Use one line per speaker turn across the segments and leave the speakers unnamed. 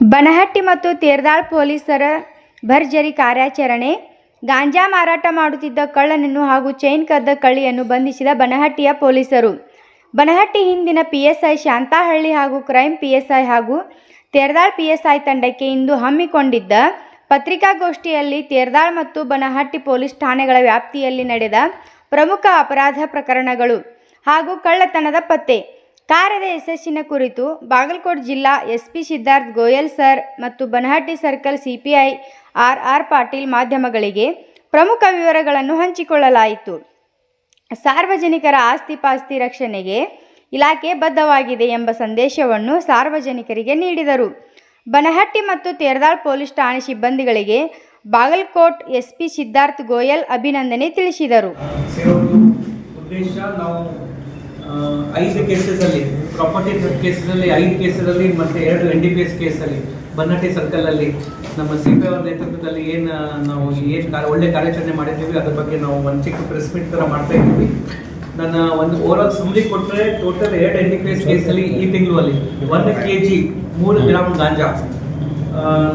ಬನಹಟ್ಟಿ ಮತ್ತು ತೇರದಾಳ್ ಪೊಲೀಸರ ಭರ್ಜರಿ ಕಾರ್ಯಾಚರಣೆ. ಗಾಂಜಾ ಮಾರಾಟ ಮಾಡುತ್ತಿದ್ದ ಕಳ್ಳನನ್ನು ಹಾಗೂ ಚೈನ್ ಕದ್ದ ಕಳ್ಳಿಯನ್ನು ಬಂಧಿಸಿದ ಬನಹಟ್ಟಿಯ ಪೊಲೀಸರು. ಬನಹಟ್ಟಿ ಹಿಂದಿನ ಪಿಎಸ್ಐ ಶಾಂತಹಳ್ಳಿ ಹಾಗೂ ಕ್ರೈಮ್ ಪಿಎಸ್ಐ ಹಾಗೂ ತೇರದಾಳ್ ಪಿಎಸ್ಐ ತಂಡಕ್ಕೆ ಇಂದು ಹಮ್ಮಿಕೊಂಡಿದ್ದ ಪತ್ರಿಕಾಗೋಷ್ಠಿಯಲ್ಲಿ ತೇರದಾಳ್ ಮತ್ತು ಬನಹಟ್ಟಿ ಪೊಲೀಸ್ ಠಾಣೆಗಳ ವ್ಯಾಪ್ತಿಯಲ್ಲಿ ನಡೆದ ಪ್ರಮುಖ ಅಪರಾಧ ಪ್ರಕರಣಗಳು ಹಾಗೂ ಕಳ್ಳತನದ ಪತ್ತೆ ಕಾರ್ಯದ ಯಶಸ್ಸಿನ ಕುರಿತು ಬಾಗಲಕೋಟೆ ಜಿಲ್ಲಾ ಎಸ್ಪಿ ಸಿದ್ಧಾರ್ಥ ಗೋಯಲ್ ಸರ್ ಮತ್ತು Banahatti circle CPI R Patil ಮಾಧ್ಯಮಗಳಿಗೆ ಪ್ರಮುಖ ವಿವರಗಳನ್ನು ಹಂಚಿಕೊಳ್ಳಲಾಯಿತು. ಸಾರ್ವಜನಿಕರ ಆಸ್ತಿ ಪಾಸ್ತಿ ರಕ್ಷಣೆಗೆ ಇಲಾಖೆ ಬದ್ಧವಾಗಿದೆ ಎಂಬ ಸಂದೇಶವನ್ನು ಸಾರ್ವಜನಿಕರಿಗೆ ನೀಡಿದರು. ಬನಹಟ್ಟಿ ಮತ್ತು ತೇರದಾಳ್ ಪೊಲೀಸ್ ಠಾಣೆ ಸಿಬ್ಬಂದಿಗಳಿಗೆ ಬಾಗಲಕೋಟ್ ಎಸ್ಪಿ ಸಿದ್ಧಾರ್ಥ ಗೋಯಲ್ ಅಭಿನಂದನೆ ತಿಳಿಸಿದರು.
ಐದು ಕೇಸಲ್ಲಿ ಪ್ರಾಪರ್ಟಿ ಕೇಸಲ್ಲಿ 5 ಕೇಸಲ್ಲಿ ಮತ್ತು 2 NDPS ಕೇಸಲ್ಲಿ ಬನ್ನಟ್ಟಿ ಸರ್ಕಲಲ್ಲಿ ನಮ್ಮ ಸಿಪಿ ಅವರ ನೇತೃತ್ವದಲ್ಲಿ ನಾವು ಒಳ್ಳೆ ಕಾರ್ಯಾಚರಣೆ ಮಾಡಿದ್ದೀವಿ. ಅದ್ರ ಬಗ್ಗೆ ನಾವು ಒಂದು ಚಿಕ್ಕ ಪ್ರೆಸ್ ಮೀಟ್ ಥರ ಮಾಡ್ತಾ ಇದ್ದೀವಿ. ನನ್ನ ಒಂದು ಓವರಾಲ್ ಸುಮ್ಮನೆ ಕೊಟ್ಟರೆ ಟೋಟಲ್ 2 NDPS ಕೇಸಲ್ಲಿ ಈ ತಿಂಗಳಲ್ಲಿ 1 kg 3 ಗ್ರಾಮ್ ಗಾಂಜಾ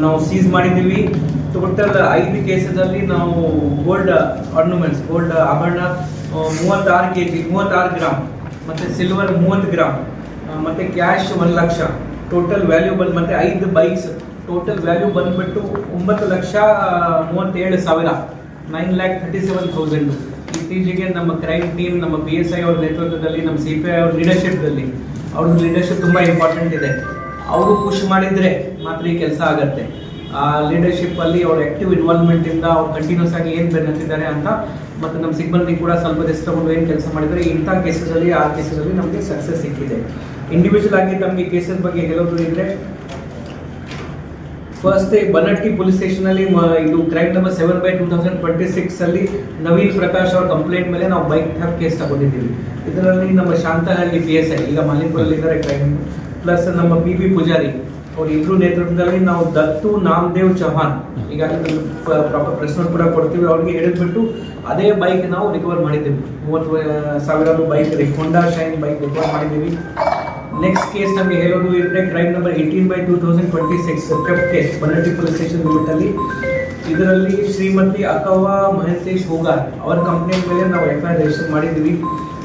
ನಾವು ಸೀಸ್ ಮಾಡಿದ್ದೀವಿ. ಟೋಟಲ್ 5 ಕೇಸಲ್ಲಿ ನಾವು ಗೋಲ್ಡ್ ಆರ್ನಮೆಂಟ್ಸ್ ಗೋಲ್ಡ್ ಆಭರಣ 36 kg 36 ಗ್ರಾಮ್ ಮತ್ತು ಸಿಲ್ವರ್ 30 ಗ್ರಾಮ್ ಮತ್ತು ಕ್ಯಾಶ್ 1 ಲಕ್ಷ ಟೋಟಲ್ ವ್ಯಾಲ್ಯೂ ಮತ್ತು 5 ಬೈಕ್ಸ್ ಟೋಟಲ್ ವ್ಯಾಲ್ಯೂ ಬಂದುಬಿಟ್ಟು 9,37,000 9,37,000. ಇತ್ತೀಚೆಗೆ ನಮ್ಮ ಕ್ರೈಮ್ ಟೀಮ್ ನಮ್ಮ PSI ಅವ್ರ ನೇತೃತ್ವದಲ್ಲಿ ನಮ್ಮ CPI ಅವ್ರ ಲೀಡರ್ಶಿಪ್ದಲ್ಲಿ ಅವ್ರದ್ದು ಲೀಡರ್ಶಿಪ್ ತುಂಬ ಇಂಪಾರ್ಟೆಂಟ್ ಇದೆ. ಅವರು ಪುಷ್ ಮಾಡಿದರೆ ಮಾತ್ರ ಈ ಕೆಲಸ ಆಗುತ್ತೆ. ಆ ಲೀಡರ್ಶಿಪ್ಪಲ್ಲಿ ಅವ್ರ ಆ್ಯಕ್ಟಿವ್ ಇನ್ವಾಲ್ವ್ಮೆಂಟಿಂದ ಅವ್ರು ಕಂಟಿನ್ಯೂಸ್ ಆಗಿ ಏನು ಬೆನ್ನತ್ತಿದ್ದಾರೆ ಅಂತ ಮತ್ತು ನಮ್ಮ ಸಿಬ್ಬಂದಿ ಕೂಡ ಸ್ವಲ್ಪ ರಿಸ್ಕ್ ತಗೊಂಡು ಏನು ಕೆಲಸ ಮಾಡಿದರೆ ಇಂಥ ಕೇಸಲ್ಲಿ ಆ ಕೇಸಲ್ಲಿ ನಮಗೆ ಸಕ್ಸಸ್ ಸಿಕ್ಕಿದೆ. ಇಂಡಿವಿಜುವಲ್ ಆಗಿ ನಮಗೆ ಕೇಸಸ್ ಬಗ್ಗೆ ಹೇಳೋದು ಇದ್ದರೆ ಫಸ್ಟ್ ಬನಹಟ್ಟಿ ಪೊಲೀಸ್ ಸ್ಟೇಷನಲ್ಲಿ ಇದು ಕ್ರೈಮ್ ನಂಬರ್ 7/2026 ನವೀನ್ ಪ್ರಕಾಶ್ ಅವ್ರ ಕಂಪ್ಲೇಂಟ್ ಮೇಲೆ ನಾವು ಬೈಕ್ ಥೆಫ್ಟ್ ಕೇಸ್ ತಗೊಂಡಿದ್ದೀವಿ. ಇದರಲ್ಲಿ ನಮ್ಮ ಶಾಂತಹಳ್ಳಿ PSI ಈಗ ಮಾಲಿಪುರಲ್ಲಿ ಇದ್ದಾರೆ ಕ್ರೈಮ್ ಪ್ಲಸ್ ನಮ್ಮ PB ಪೂಜಾರಿ ಅವ್ರ ಇಬ್ಬರು ನೇತೃತ್ವದಲ್ಲಿ ನಾವು ದತ್ತು ನಾಮದೇವ್ ಚೌಹಾನ್ ಈಗಾಗಲೇ ಪ್ರಾಪರ್ ಪ್ರೆಸ್ ನೋಟ್ ಕೂಡ ಕೊಡ್ತೀವಿ. ಅವ್ರಿಗೆ ಹಿಡಿದ್ಬಿಟ್ಟು ಅದೇ ಬೈಕ್ ನಾವು ರಿಕವರ್ ಮಾಡಿದ್ದೀವಿ. 30,000 bike Honda Shine bike recover ಮಾಡಿದ್ದೀವಿ. ನೆಕ್ಸ್ಟ್ ಕೇಸ್ ನಮಗೆ ಹೇಳೋದು ಇದ್ರೆ crime number 18/2026 theft case Banahatti police station ಲಿಮಿಟಲ್ಲಿ. ಇದರಲ್ಲಿ ಶ್ರೀಮತಿ ಅಕವಾ ಮಹಂತೇಶ್ ಹೋಗಾರ್ ಅವರ ಕಂಪ್ಲೇಂಟ್ ಮೇಲೆ ನಾವು FIR ರಿಜಿಸ್ಟರ್ ಮಾಡಿದ್ದೀವಿ.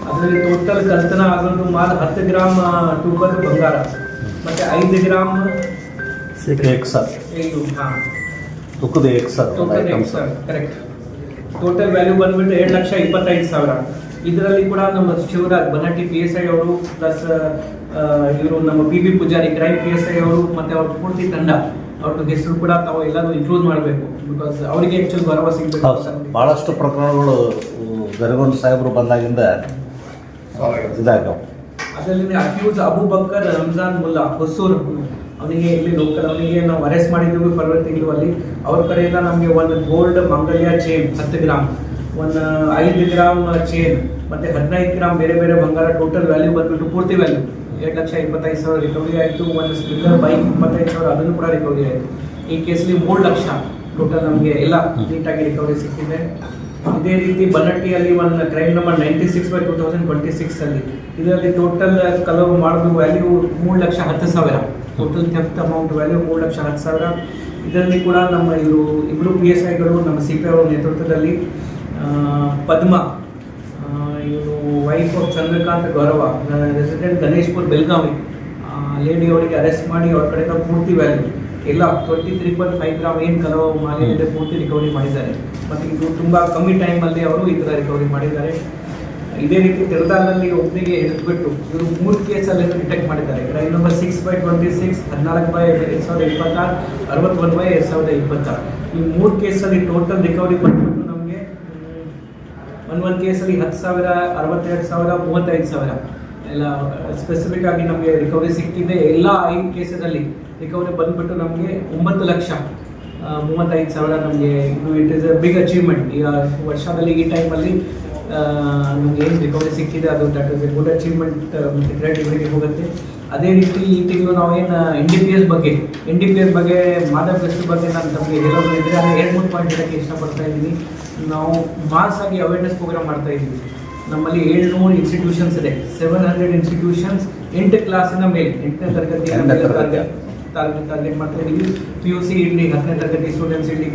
ಅದರಲ್ಲಿ ಟೋಟಲ್ ಕಳ್ತನ ಆಗೋದು ಮಾಲ್ 10 ಗ್ರಾಮ್ ತೂಕದ ಬಂಗಾರ ಮತ್ತು 5 ಗ್ರಾಮ್ ಕರೆಕ್ಟ್. ಟೋಟಲ್ ವ್ಯಾಲ್ಯೂ ಬಂದ್ಬಿಟ್ಟು 2,25,000. ಇದರಲ್ಲಿ ಕೂಡ ನಮ್ಮ ಶಿವರಾಜ್ ಬನಹಟ್ಟಿ PSI ಅವರು ಪ್ಲಸ್ ಇವರು ನಮ್ಮ PB ಪೂಜಾರಿ ಕ್ರೈಮ್ PSI ಅವರು ಮತ್ತು ಅವ್ರ ಪೂರ್ತಿ ತಂಡ ಅವ್ರದ್ದು ಹೆಸರು ಕೂಡ ತಾವು ಎಲ್ಲರೂ ಇನ್ಕ್ಲೂಡ್ ಮಾಡಬೇಕು. ಬಿಕಾಸ್ ಅವರಿಗೆ ಆ್ಯಕ್ಚುಲಿ ಗೌರವ ಸಿಗಬೇಕು.
ಭಾಳಷ್ಟು ಪ್ರಕರಣಗಳು ಗರಗೊಂಡ ಸಾಹೇಬರು ಬಂದಾಗಿಂದ ಇದಾಗವು.
ಅದರಲ್ಲಿ ಅಕ್ಯೂಸ್ ಅಬೂಬಕ್ಕರ್ ರಂಜಾನ್ ಮುಲ್ಲಾ ಹೊಸೂರು ಅವನಿಗೆ ಇಲ್ಲಿ ಲೋಕಲ್ ಅವನಿಗೆ ನಾವು ಅರೆಸ್ಟ್ ಮಾಡಿದ್ದೀವಿ ಫೆಬ್ರವರಿ ತಿಂಗಳಲ್ಲಿ. ಅವ್ರ ಕಡೆಯಿಂದ ನಮಗೆ ಒಂದು ಗೋಲ್ಡ್ ಮಂಗಲ್ಯ ಚೈನ್ 10 ಗ್ರಾಮ್ 5 ಗ್ರಾಮ್ ಚೈನ್ ಮತ್ತು 15 ಗ್ರಾಮ್ ಬೇರೆ ಬೇರೆ ಬಂಗಾರ ಟೋಟಲ್ ವ್ಯಾಲ್ಯೂ ಬಂದ್ಬಿಟ್ಟು ಪೂರ್ತಿ ವ್ಯಾಲ್ಯೂ 2,25,000 ರಿಕವರಿ ಆಯಿತು. ಒಂದು ಸ್ಪ್ಲೆಂಡರ್ ಬೈಕ್ 25,000 ಅದನ್ನು ಕೂಡ ರಿಕವರಿ ಆಯಿತು. ಈ ಕೇಸಲ್ಲಿ 3 ಲಕ್ಷ ಟೋಟಲ್ ನಮಗೆ ಎಲ್ಲ ನೀಟಾಗಿ ರಿಕವರಿ ಸಿಕ್ಕಿದೆ. ಇದೇ ರೀತಿ ಬನಹಟ್ಟಿಯಲ್ಲಿ ಒಂದು ಕ್ರೈಮ್ ನಂಬರ್ 96/2026 ಇದರಲ್ಲಿ ಟೋಟಲ್ ಕಲವು ಮಾಡೋದು value 3,10,000 total theft amount value 3,10,000. ಇದರಲ್ಲಿ ಕೂಡ ನಮ್ಮ ಇಬ್ಬರು PSIಗಳು ನಮ್ಮ CPI ಅವರ ನೇತೃತ್ವದಲ್ಲಿ ಪದ್ಮ ಇವರು ವೈಫ್ ಆಫ್ ಚಂದ್ರಕಾಂತ್ ಗೌರವ ರೆಸಿಡೆಂಟ್ ಗಣೇಶ್ಪುರ್ ಬೆಳಗಾವಿ ಲೇಡಿ ಅವರಿಗೆ ಅರೆಸ್ಟ್ ಮಾಡಿ ಅವ್ರ ಕಡೆಯಿಂದ ಪೂರ್ತಿ ವ್ಯಾಲ್ಯೂ ಎಲ್ಲ 23.5 ಗ್ರಾಮ್ ಏನು ಕಲವು ಮಾಲಿನ್ಯದ ಪೂರ್ತಿ ರಿಕವರಿ ಮಾಡಿದ್ದಾರೆ. ಮತ್ತು ಇದು ತುಂಬ ಕಮ್ಮಿ ಟೈಮಲ್ಲಿ ಅವರು ಈ ಥರ ರಿಕವರಿ ಮಾಡಿದ್ದಾರೆ. ಇದೇ ರೀತಿ ತೇರದಾಳಲ್ಲಿ ಒಬ್ಬನಿಗೆ ಹಿಡಿದ್ಬಿಟ್ಟು ಇವರು 3 ಕೇಸಲ್ಲಿ ಡಿಟೆಕ್ಟ್ ಮಾಡಿದ್ದಾರೆ. ಕ್ರೈಮ್ ನಂಬರ್ 6/26 14/2026 61/2026 ಈ 3 ಕೇಸಲ್ಲಿ ಟೋಟಲ್ ರಿಕವರಿ ಬಂದ್ಬಿಟ್ಟು ನಮಗೆ ಒಂದು ಕೇಸಲ್ಲಿ 10,000 62,000 35,000 ಎಲ್ಲ ಸ್ಪೆಸಿಫಿಕ್ ಆಗಿ ನಮಗೆ ರಿಕವರಿ ಸಿಕ್ಕಿದೆ. ಎಲ್ಲ 5 ಕೇಸಲ್ಲಿ ರಿಕವರಿ ಬಂದ್ಬಿಟ್ಟು ನಮಗೆ 9,35,000 ನಮಗೆ ಇದು it is a big achievement. ಈಗ ವರ್ಷದಲ್ಲಿ ಈ ಟೈಮಲ್ಲಿ ನಮಗೆ ಏನು ರಿಕವರಿ ಸಿಕ್ಕಿದೆ ಅದು that is a good achievement. Great ಇವರಿಗೆ ಹೋಗುತ್ತೆ. ಅದೇ ರೀತಿ ಈ ತಿಂಗಳು ನಾವೇನು NDPS ಬಗ್ಗೆ ಮಾದಕ ಬಗ್ಗೆ ನಾನು ನಮಗೆ ಹೇಳೋದು ಇದ್ದರೆ ಅದು 2-3 ಪಾಯಿಂಟ್ ಹೇಳೋಕ್ಕೆ ಇಷ್ಟಪಡ್ತಾ ಇದ್ದೀನಿ. ನಾವು ಮಾಸ್ ಆಗಿ ಅವೇರ್ನೆಸ್ ಪ್ರೋಗ್ರಾಮ್ ಮಾಡ್ತಾ ಇದ್ದೀವಿ. ನಮ್ಮಲ್ಲಿ 700 ಇನ್ಸ್ಟಿಟ್ಯೂಷನ್ಸ್ ಇದೆ. 700 ಇನ್ಸ್ಟಿಟ್ಯೂಷನ್ಸ್ 8 ಕ್ಲಾಸಿನ ಮೇಲೆ 8ನೇ ತರಗತಿ ಟಾರ್ಗೆಟ್ ಮಾಡ್ತಾ ಇದೀವಿ. PUC ಇಡ್ಲಿ 10ನೇ ತರಗತಿ ಸ್ಟೂಡೆಂಟ್ಸ್ ಇಡ್ಲಿ